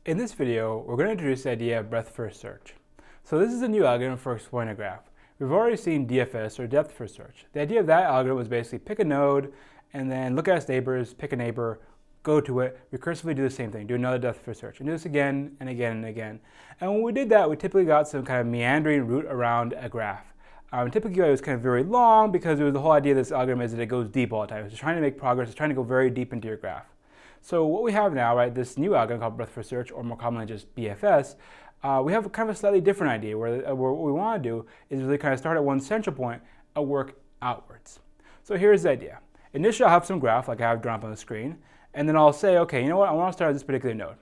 In this video, we're going to introduce the idea of breadth-first search. So this is a new algorithm for exploring a graph. We've already seen DFS, or depth-first search. The idea of that algorithm was basically pick a node and then look at its neighbors, pick a neighbor, go to it, recursively do the same thing, do another depth-first search, and do this again and again and again. And when we did that, we typically got some kind of meandering route around a graph. Typically it was kind of very long because the whole idea of this algorithm is that it goes deep all the time. It's trying to make progress, it's trying to go very deep into your graph. So what we have now, right, this new algorithm called breadth-first search, or more commonly just BFS, we have kind of a slightly different idea where what we want to do is really kind of start at one central point and work outwards. So here's the idea. Initially I'll have some graph like I have drawn up on the screen, and then I'll say, okay, you know what, I want to start at this particular node.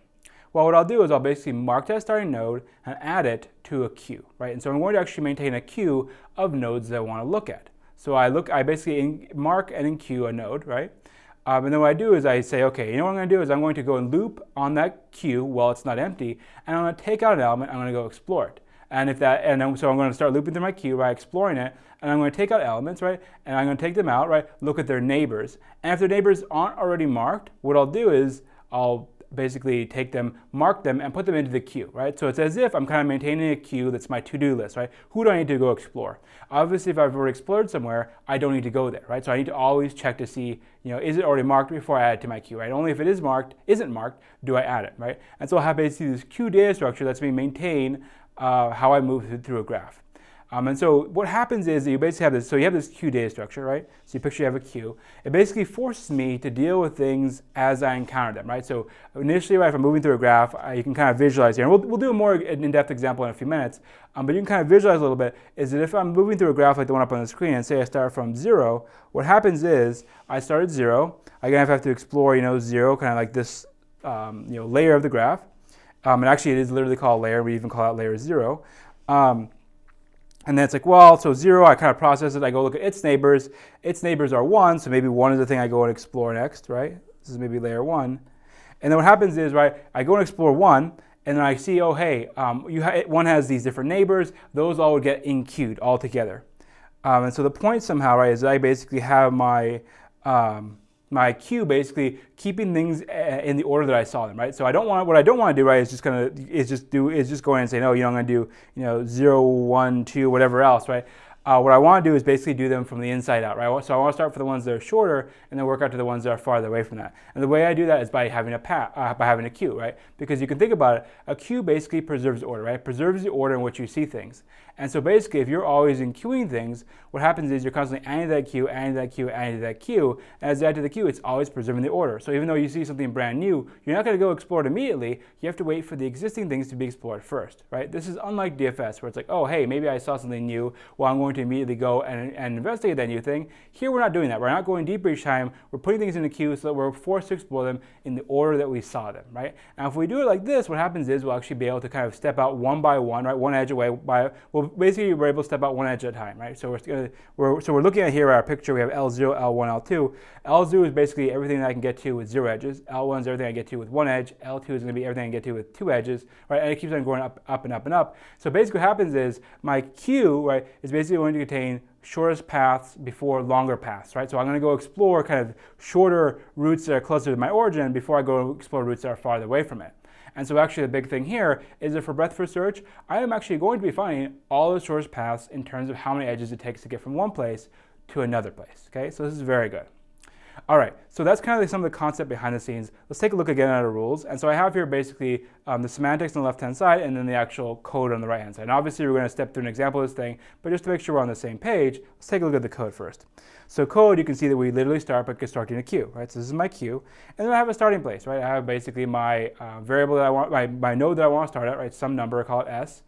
Well, what I'll do is I'll basically mark that starting node and add it to a queue, right? And so I'm going to actually maintain a queue of nodes that I want to look at. So I basically mark and in queue a node, right? And then what I do is I say, okay, you know what I'm going to do is I'm going to go and loop on that queue while it's not empty, and I'm going to take out an element, I'm going to go explore it. So I'm going to start looping through my queue by exploring it, and I'm going to take out elements, right? And I'm going to take them out, right? Look at their neighbors. And if their neighbors aren't already marked, what I'll do is I'll basically take them, mark them, and put them into the queue, right? So it's as if I'm kind of maintaining a queue that's my to-do list, right? Who do I need to go explore? Obviously, if I've already explored somewhere, I don't need to go there, right? So I need to always check to see, is it already marked before I add it to my queue, right? Only if it isn't marked, do I add it, right? And so I'll have basically this queue data structure that's me maintain how I move through a graph. And so what happens is that you basically have this, so you have this queue data structure, right? So you picture you have a queue. It basically forces me to deal with things as I encounter them, right? So initially, right, if I'm moving through a graph, you can kind of visualize here. And we'll do a more in-depth example in a few minutes, but you can kind of visualize a little bit, is that if I'm moving through a graph like the one up on the screen, and say I start from 0, what happens is I start at 0. I have to explore, 0, kind of like this, layer of the graph. And actually, it is literally called a layer. We even call it layer 0. And then it's like, well, so 0, I kind of process it. I go look at its neighbors. Its neighbors are 1, so maybe 1 is the thing I go and explore next, right? This is maybe layer 1. And then what happens is, right, I go and explore 1, and then I see, oh, hey, 1 has these different neighbors. Those all would get in-queued all together. And so the point somehow, right, is I basically have my my queue basically keeping things in the order that I saw them, right? So what I don't want to do, right, is just go in and say, no, I'm going to do 0, 1, 2, whatever else, right? What I want to do is basically do them from the inside out, right? So I want to start for the ones that are shorter and then work out to the ones that are farther away from that. And the way I do that is by having a queue, right? Because you can think about it, a queue basically preserves order, right? Preserves the order in which you see things. And so basically, if you're always in queuing things, what happens is you're constantly adding to that queue, adding to that queue, adding to that queue. And as you add to the queue, it's always preserving the order. So even though you see something brand new, you're not going to go explore it immediately. You have to wait for the existing things to be explored first, right? This is unlike DFS, where it's like, oh, hey, maybe I saw something new. Well, I'm going to immediately go and investigate that new thing. Here, we're not doing that. We're not going deeper each time. We're putting things in the queue so that we're forced to explore them in the order that we saw them, right? Now, if we do it like this, what happens is we'll actually be able to kind of step out one by one, right? One edge away basically we're able to step out one edge at a time, right? So we're looking at here our picture. We have L0, L1, L2. L0 is basically everything that I can get to with 0 edges. L1 is everything I get to with 1 edge. L2 is going to be everything I get to with 2 edges, right? And it keeps on going up and up and up. So basically what happens is my queue, right, is basically going to contain shortest paths before longer paths, right? So I'm going to go explore kind of shorter routes that are closer to my origin before I go explore routes that are farther away from it. And so actually the big thing here is that for breadth-first search, I am actually going to be finding all the shortest paths in terms of how many edges it takes to get from one place to another place, okay? So this is very good. All right, so that's kind of like some of the concept behind the scenes. Let's take a look again at our rules. And so I have here basically the semantics on the left-hand side and then the actual code on the right-hand side. And obviously we're going to step through an example of this thing, but just to make sure we're on the same page, let's take a look at the code first. So code, you can see that we literally start by constructing a queue, right? So this is my queue, and then I have a starting place, right? I have basically my variable that I want, my node that I want to start at, right? Some number, I call it S.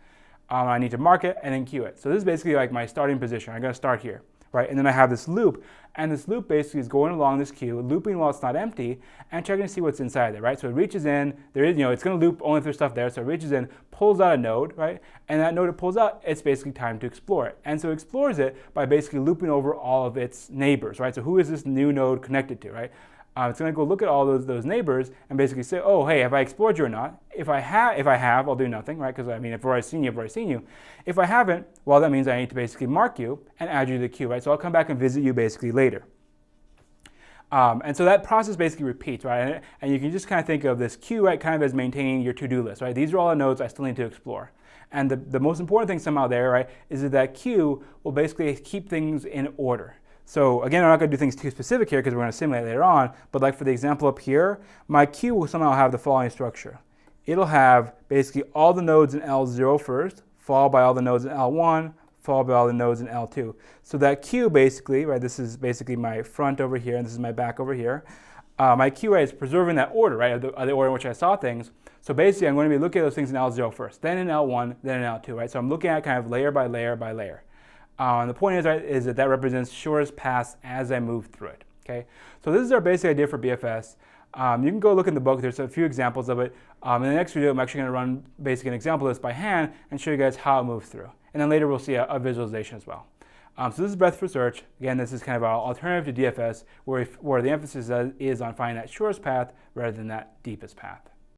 I need to mark it and then queue it. So this is basically like my starting position. I'm going to start here. Right? And then I have this loop, and this loop basically is going along this queue, looping while it's not empty, and checking to see what's inside there, right? So it reaches in, it's going to loop only if there's stuff there, so it reaches in, pulls out a node, right? And that node it pulls out, it's basically time to explore it. And so it explores it by basically looping over all of its neighbors, right? So who is this new node connected to, right? It's going to go look at all those neighbors and basically say, oh, hey, have I explored you or not? If I have, I'll do nothing, right? Because I mean, if I've already seen you, I've already seen you. If I haven't, well, that means I need to basically mark you and add you to the queue, right? So I'll come back and visit you basically later. And so that process basically repeats, right? And you can just kind of think of this queue, right, kind of as maintaining your to-do list, right? These are all the nodes I still need to explore. And the most important thing somehow there, right, is that queue will basically keep things in order. So again, I'm not going to do things too specific here because we're going to simulate later on, but like for the example up here, my queue will somehow have the following structure. It'll have basically all the nodes in L0 first, followed by all the nodes in L1, followed by all the nodes in L2. So that queue basically, right, this is basically my front over here, and this is my back over here. My queue, right, is preserving that order, right, of the order in which I saw things. So basically, I'm going to be looking at those things in L0 first, then in L1, then in L2, right? So I'm looking at kind of layer by layer by layer. And the point is, right, is that that represents shortest paths as I move through it, okay? So this is our basic idea for BFS. You can go look in the book. There's a few examples of it. In the next video, I'm actually going to run basically an example of this by hand and show you guys how it moves through. And then later, we'll see a visualization as well. So this is breadth first search. Again, this is kind of our alternative to DFS, where the emphasis is on finding that shortest path rather than that deepest path.